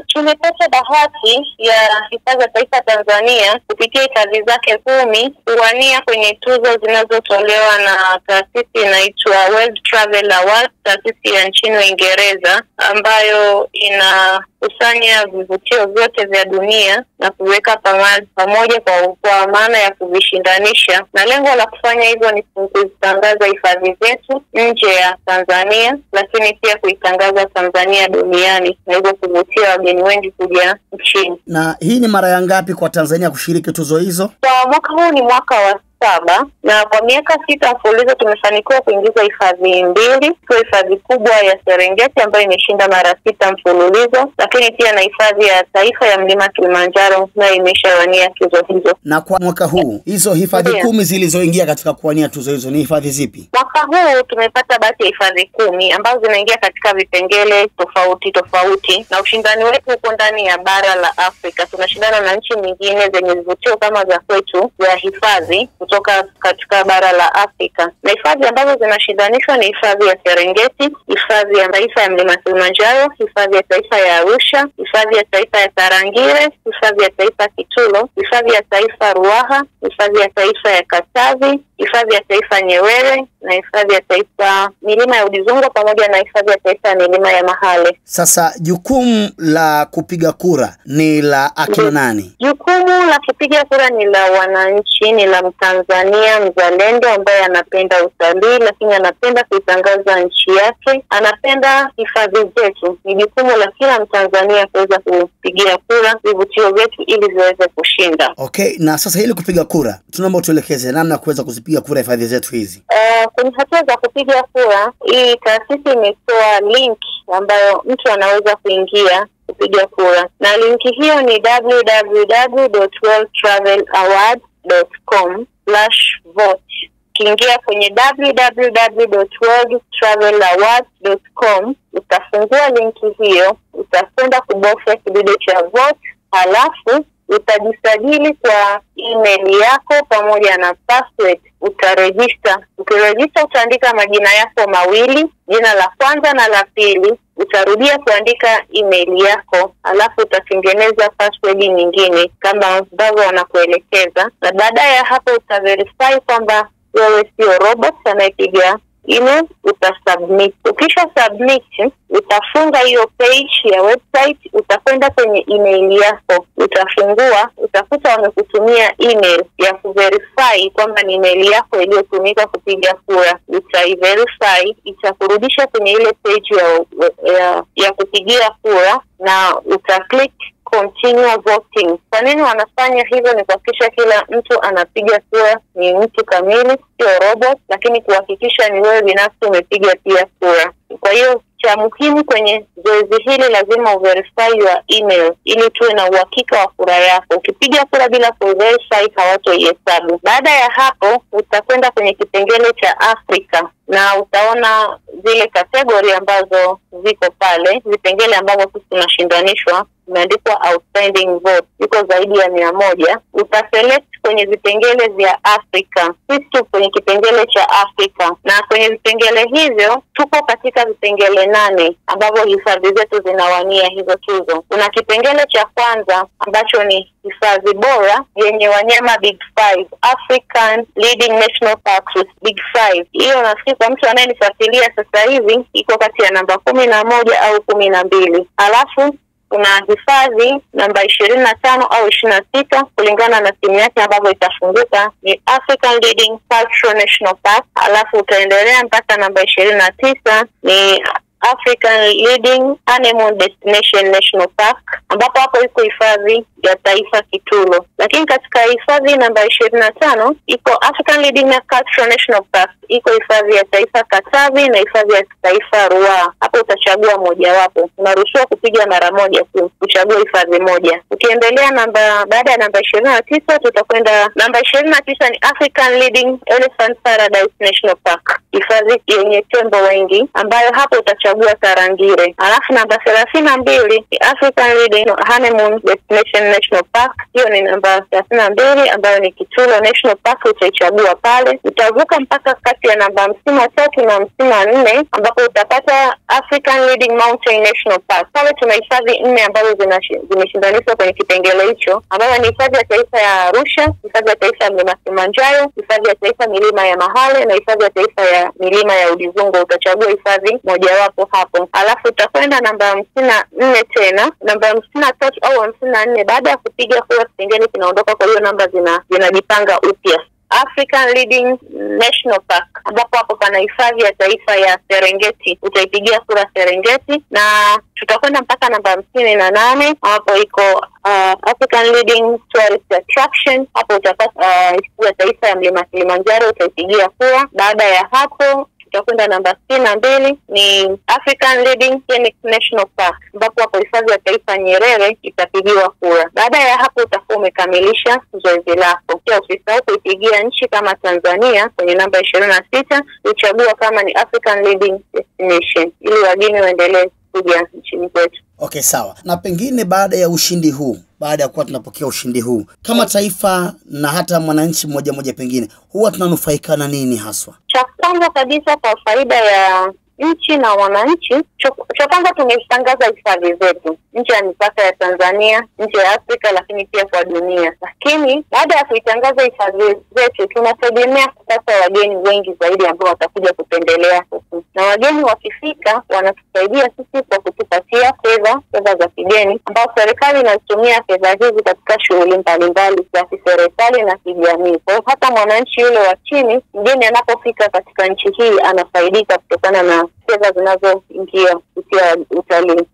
Tumepata bahati ya Hifadhi ya Taifa Tanzania kupitia hifadhi zake 10 kuwania kwenye tuzo zinazotolewa na taasisi inaitwa World Travel Awards, taasisi ya nchini Uingereza ambayo inakusanya vivutio vyote vya dunia na kuweka pamoja kwa maana ya kuvishindanisha, na lengo la kufanya hivyo ni kutangaza hifadhi zetu nje ya Tanzania, lakini pia kuitangaza Tanzania duniani na hivyo kuvutia wageni wengi kuja nchini. Na hii ni mara ya ngapi kwa Tanzania kushiriki tuzo hizo? Kwa mwaka huu ni mwaka wa 7, na kwa miaka 6 mfululizo tumefanikiwa kuingiza hifadhi 2. Kwa hifadhi kubwa ya Serengeti ambayo imeshinda mara 6 mfululizo, lakini pia na hifadhi ya taifa ya Mlima Kilimanjaro nayo imeshawania tuzo hizo. Na kwa mwaka huu hizo hifadhi 10 zilizoingia katika kuwania tuzo hizo ni hifadhi zipi? Mwaka huu tumepata basi hifadhi 10 ambazo zinaingia katika vipengele tofauti, na ushindani wetu uko ndani ya bara la Afrika. Tunashindana na nchi nyingine zenye vivutio kama za kwetu ya hifadhi kutoka katika bara la Afrika. Na hifadhi ambazo zinashindanishwa ni hifadhi ya Serengeti, hifadhi ya taifa ya Mlima Kilimanjaro, hifadhi ya taifa ya Arusha, hifadhi ya taifa ya Tarangire, hifadhi ya taifa Kitulo, hifadhi ya taifa Ruaha, hifadhi ya taifa ya Katavi, hifadhi ya taifa Nyerere na hifadhi ya taifa milima ya Udzungwa pamoja na hifadhi ya taifa ya milima ya Mahale. Sasa jukumu la kupiga kura ni la akina nani? Jukumu la kupiga kura ni la wananchi, ni la Mtanzania mzalendo ambaye anapenda utalii lakini anapenda kuitangaza nchi yake, anapenda hifadhi zetu. Ni jukumu la kila Mtanzania kuweza kupigia kura vivutio vyetu ili viweze kushinda. Okay, na sasa ili kupiga kura tunaomba tuelekeze namna kuweza kuzipiga kura hifadhi zetu hizi. Kwenye hatua za kupiga kura, hii taasisi imetoa link ambayo mtu anaweza kuingia kupiga kura, na linki hiyo ni www.worldtravelawards.com/vote. Kiingia kwenye www.worldtravelawards.com, utafungua linki hiyo, utakwenda kubofya kidude cha vote, halafu utajisajili kwa email yako pamoja na password, utaregister. Ukiregister utaandika majina yako mawili, jina la kwanza na la pili, utarudia kuandika email yako, alafu utatengeneza password nyingine kama ambavyo wanakuelekeza, na baada ya hapo utaverify kwamba wewe sio robot anayepiga email, utasubmit. Ukisha submit, utafunga hiyo page ya website, utakwenda kwenye email yako, utafungua, utakuta wamekutumia email ya kuverify kwamba ni email yako iliyotumika kupiga kura. Utaiverify, itakurudisha kwenye ile page ya kupigia kura na utaclick continue voting. Kwa nini wanafanya hivyo? Ni kuhakikisha kila mtu anapiga kura ni mtu kamili, sio robot, lakini kuhakikisha ni wewe binafsi umepiga pia kura. Kwa hiyo cha muhimu kwenye zoezi hili lazima uverify your email ili tuwe na uhakika wa kura yako. Ukipiga kura bila kuverify hawatoihesabu. Baada ya hapo utakwenda kwenye kipengele cha Afrika na utaona zile kategori ambazo ziko pale, vipengele ambavyo sisi tunashindanishwa, imeandikwa outstanding vote, iko zaidi ya 100. Utaselect kwenye vipengele vya Afrika. Sisi tuko kwenye kipengele cha Afrika, na kwenye vipengele hivyo tuko katika vipengele 8 ambavyo hifadhi zetu zinawania hizo tuzo. Kuna kipengele cha kwanza ambacho ni hifadhi bora yenye wanyama Big 5, African Leading National Parks with Big 5. Hiyo nafikiri kwa mtu anayenifuatilia sasa hivi iko kati ya namba 11 au 12. Alafu kuna hifadhi namba 25 au 26 kulingana na timu yake ambavyo itafunguka, ni African Leading Cultural National Park. Alafu utaendelea mpaka namba 29 ni African Leading Animal Destination National Park, ambapo hapo iko hifadhi ya taifa Kitulo. Lakini katika hifadhi namba 25 iko African Leading Cultural National Park, iko hifadhi ya taifa Katavi na hifadhi ya taifa Ruaha. Hapo utachagua mojawapo. Unaruhusiwa kupiga mara moja tu, kuchagua hifadhi moja. Ukiendelea baada ya namba 29 tutakwenda namba 29 ni African Leading Elephant Paradise National Park, hifadhi yenye tembo wengi, ambayo hapo utachagua utachagua Tarangire. Alafu namba 32 ni African Leading Honeymoon Destination National Park. Hiyo ni namba 32 ambayo ni Kitulo National Park, utaichagua pale. Utavuka mpaka kati ya namba 53 na 54 ambapo utapata African Leading Mountain National Park. Pale tuna hifadhi 4 ambazo zimeshindanishwa kwenye kipengele hicho, ambayo ni hifadhi ya taifa ya Arusha, hifadhi ya taifa ya Mlima Kilimanjaro, hifadhi ya taifa milima ya Mahale na hifadhi ya taifa ya milima ya Udzungwa. Utachagua hifadhi mojawapo hapo. Alafu utakwenda namba 54 tena, namba 53 au 54. Baada ya kupiga kura kipengele kinaondoka, kwa hiyo namba zinajipanga upya. African Leading National Park, ambapo hapo pana hifadhi ya taifa ya Serengeti. Utaipigia kura Serengeti, na tutakwenda mpaka namba 58 hapo iko African Leading Tourist Attraction. Hapo utapata hifadhi ya taifa ya Mlima Kilimanjaro, utaipigia kura. Baada ya hapo tutakwenda namba 62 ni African Leading Scenic National Park, ambapo hapo hifadhi ya taifa Nyerere itapigiwa kura. Baada ya hapo utakuwa umekamilisha zoezi lako. Pia usisahau kuipigia nchi kama Tanzania kwenye namba 26, uchagua kama ni African Leading Destination ili wageni waendelee kuja nchini kwetu. Okay, sawa. Na pengine baada ya ushindi huu, baada ya kuwa tunapokea ushindi huu, kama taifa na hata mwananchi mmoja pengine, huwa tunanufaika na nini haswa? Cha kwanza kabisa, kwa faida ya nchi na wananchi, cha kwanza tumetangaza hifadhi zetu nje ya mipaka ya Tanzania, nje ya Afrika, lakini pia kwa dunia. Lakini baada ya kuitangaza hifadhi zetu, tunategemea kupata wageni wengi zaidi ambao watakuja kutembelea huku. Na wageni wakifika wanatusaidia sisi kwa kutupatia fedha za kigeni, ambao serikali inatumia fedha hizi katika shughuli mbalimbali za kiserikali na kijamii. Kwa hata mwananchi yule wa chini, mgeni anapofika katika nchi hii anafaidika kutokana na fedha zinazoingia kupitia utalii.